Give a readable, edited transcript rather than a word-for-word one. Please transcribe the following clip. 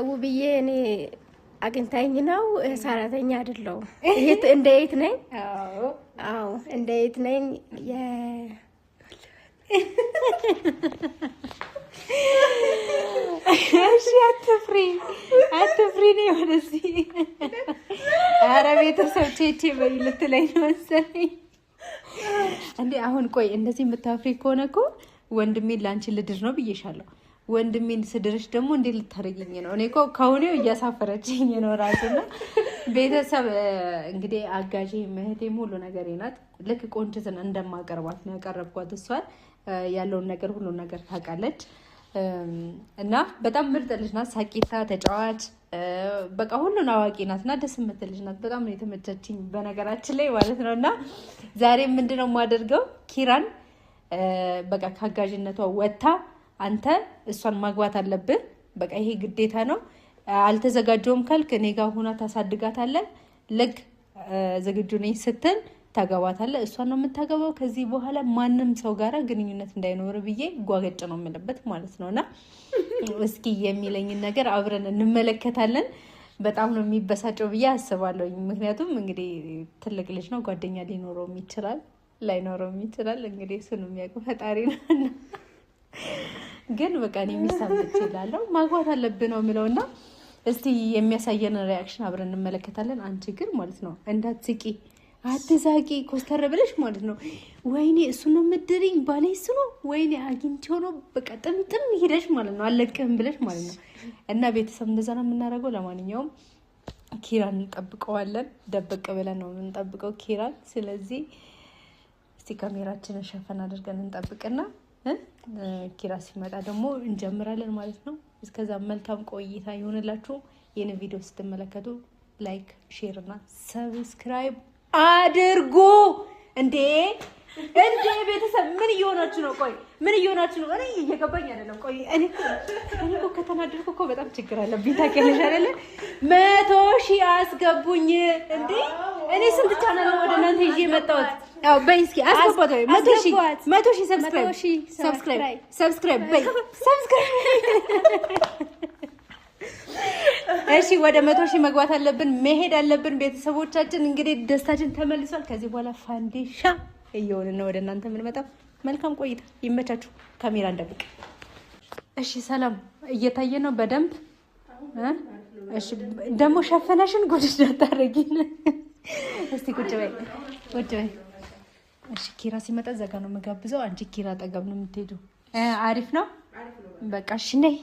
ውብዬ እኔ አግኝታኝ ነው ሰራተኛ አይደለሁም። እንደ የት ነኝ? አዎ እንደ የት ነኝ? እሺ አትፍሪ ነው ወደዚህ። ኧረ ቤተሰብ ቼቼ በይ ልትለኝ ነው መሰለኝ። እንዴ አሁን ቆይ እንደዚህ የምታፍሪ ከሆነ እኮ ወንድሜን ላንቺ ልድር ነው ብዬሻለሁ። ወንድሜን ስድርሽ ደግሞ እንዴት ልታረጊኝ ነው? እኔ እኮ ከሁኔው እያሳፈረችኝ ነው ራሱና ቤተሰብ እንግዲህ አጋዤ ምህቴም ሁሉ ነገር ናት። ልክ ቆንጅትን እንደማቀርባት ነው ያቀረብኳት። እሷን ያለውን ነገር ሁሉ ነገር ታውቃለች እና በጣም ምርጥ ልጅ ናት። ሳቂታ ተጫዋች፣ በቃ ሁሉን አዋቂ ናት እና ደስ የምትል ልጅ ናት። በጣም ነው የተመቸችኝ በነገራችን ላይ ማለት ነው። እና ዛሬ ምንድነው የማደርገው ኪራን በቃ ከአጋዥነቷ ወጥታ አንተ እሷን ማግባት አለብህ። በቃ ይሄ ግዴታ ነው። አልተዘጋጀውም ካልክ እኔ ጋር ሆና ታሳድጋታለህ። ልክ ዝግጁ ነኝ ስትል ታገባታለህ። እሷን ነው የምታገባው። ከዚህ በኋላ ማንም ሰው ጋራ ግንኙነት እንዳይኖር ብዬ ጓገጭ ነው የምልበት ማለት ነውና እስኪ የሚለኝን ነገር አብረን እንመለከታለን። በጣም ነው የሚበሳጨው ብዬ አስባለሁ። ምክንያቱም እንግዲህ ትልቅ ልጅ ነው፣ ጓደኛ ሊኖረውም ይችላል ላይኖረውም ይችላል። እንግዲህ እሱን የሚያውቀው ፈጣሪ ነው። ግን በቃ እኔ የሚሳምት ይላለው ማግባት አለብን ነው የሚለውና እስቲ የሚያሳየን ሪአክሽን አብረን እንመለከታለን። አንቺ ግን ማለት ነው እንዳትስቂ፣ አትሳቂ፣ ኮስተር ብለሽ ማለት ነው። ወይኔ እሱ ነው ምድሪኝ ባሌ እሱ ነው ወይኔ አግኝቼው ነው በቃ ጥምጥም ሄደሽ ማለት ነው አለቅህም ብለሽ ማለት ነው። እና ቤተሰብ እንደዛ ነው የምናደርገው። ለማንኛውም ኪራን እንጠብቀዋለን። ደበቅ ብለን ነው የምንጠብቀው ኪራን። ስለዚህ እስቲ ካሜራችንን ሸፈን አድርገን እንጠብቅና ኪራ ሲመጣ ደግሞ እንጀምራለን ማለት ነው። እስከዛ መልካም ቆይታ ይሆንላችሁ። ይህን ቪዲዮ ስትመለከቱ ላይክ፣ ሼር እና ሰብስክራይብ አድርጉ። እንዴ ቤተሰብ ምን እየሆናችሁ ነው? ቆይ ምን እየሆናችሁ ነው? እኔ እየገባኝ አይደለም። ቆይ እኔ እኮ ከተናደድኩ እኮ በጣም ችግር አለብኝ ታውቂያለሽ አይደለ? 100,000 አስገቡኝ። እንዴ እኔ ስንት ቻናል ነው ወደ እናንተ ይዤ የመጣሁት? አዎ በይ እስኪ አስገባት። 100,000 ሰብስክራይብ በይ ሰብስክራይብ። እሺ ወደ 100,000 መግባት አለብን፣ መሄድ አለብን። ቤተሰቦቻችን እንግዲህ ደስታችን ተመልሷል። ከዚህ በኋላ ፋንዲሻ እየሆንን ነው ወደ እናንተ የምንመጣው። መልካም ቆይታ ይመቻችሁ። ካሜራ እንደብቅ። እሺ ሰላም እየታየ ነው በደንብ። እሺ ደግሞ ሸፈነሽን ጉድሽ እንዳታረጊን። እስቲ ቁጭ በይ ቁጭ በይ። እሺ ኪራ ሲመጣ ዘጋ ነው የምጋብዘው። አንቺ ኪራ አጠገብ ነው የምትሄጂው። አሪፍ ነው በቃ። እሺ ነይ